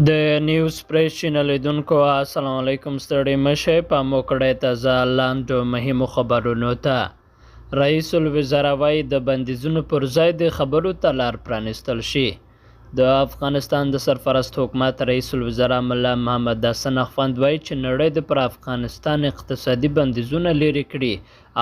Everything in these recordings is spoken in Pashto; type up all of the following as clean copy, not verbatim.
د نیوز پریس چینل لیدونکو السلام علیکم ستړي مشه په موکړه تازه لاندو مهمو خبرونو ته رئیس الوزرا وايي د بندیزونو پر ځای د خبرو ته لار پرانستل شي. د افغانستان د سرپرست حکومت رئیس الوزرا ملا محمد حسن اخوند وايي چې نړۍ د پر افغانستان اقتصادي بندیزونه لري کړي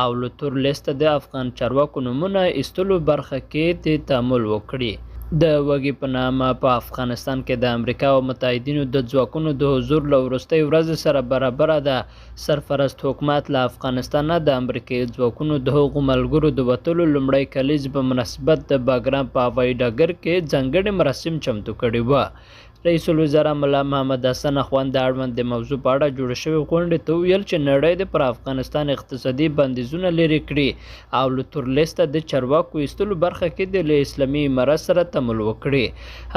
او له تور لیست د افغان چارواکو نومونه ایستلو برخه کې د تعامل وکړي. د وګي په نامه په افغانستان کې د امریکا او متحدینو د ځواکونو د حضور له وروستۍ ورځې سره برابره ده. سرپرست حکومت له افغانستان نه د امریکایي ځواکونو د هغو ملګرو د وتلو لومړۍ کلیز په مناسبت د باګرام په هوایي ډګر کې ځانګړي مراسم چمتو کړي وو. رئیس الوزرا ملا محمد حسن اخوند د اړوند د موضوع په اړه جوړ شوې غونډې ته ویل چې نړۍ د پر افغانستان اقتصادي بندیزونه لرې کړي او له تور لیسته د چارواکو ایستلو برخه کې د اسلامي امارت سره تعامل وکړي.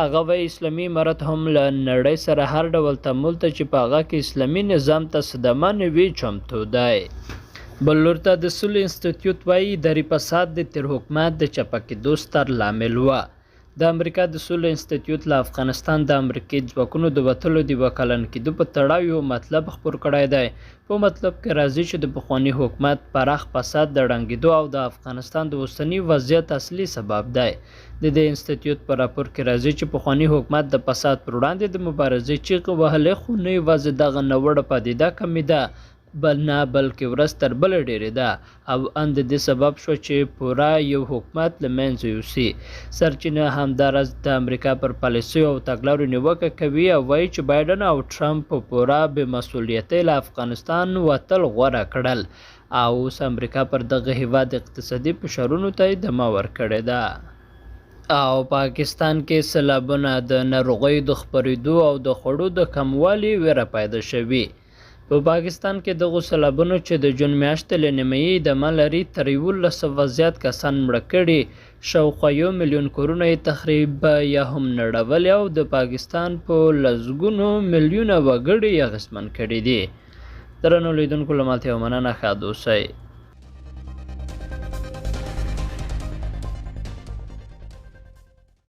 هغه وایي اسلامي امارت هم له نړۍ سره هر ډول تعامل ته چې په هغه کې اسلامي نظام ته صدمه نه وي چمتو دی. بل لور ته د سولې انسټیټیوټ وایي اداري فساد د تیر حکومت د چپه کېدو ستر لامل و. د امریکا د سولې انسټیټیوټ له افغانستان د امریکایي ځواکونو د وتلو د یوه کلن کېدو په تړاو یو مطلب خپور کړی دی. په مطلب کې راځي چې د پخواني حکومت پراخ فساد د ړنګېدو او د افغانستان د اوسني وضعیت اصلي سبب دی. د دې انسټیټیوټ په راپور کې راځي چې پخواني حکومت د فساد پر وړاندې د مبارزې چیغې وهلې خو نه یوازې دغه ناوړه پدیده کمې ده بلکې ورځ تر بلې ډېرې ده او ان د دې سبب شو چې پوره یو حکومت له منځه یوسي. سرچینه همداراز د امریکا پر پالیسیو او تګلارو نیوکه کوي او وایي چې بایډن او ټرمپ په پوره بې مسؤلیتۍ له افغانستان وتل غوره کړل او اوس امریکا پر دغه هیواد اقتصادي فشارونو ته ادامه ورکړې ده. او پاکستان کې سیلابونه د ناروغیو د خپرېدو او د خوړو د کموالي ویره پیدا شوې. په پاکستان کې دغو سیلابونو چې د جون میاشتې له نیمایي ادامه لري تر 1100 زیات کسان مړه کړي، شاوخوا 1 میلیون کورونه یې تخریب یا هم نړولي او د پاکستان په لسګونو میلیونه وګړي یې اغېزمن کړي دي. درنو لیدونکو له مالتیا مننه، ښاد اوسئ.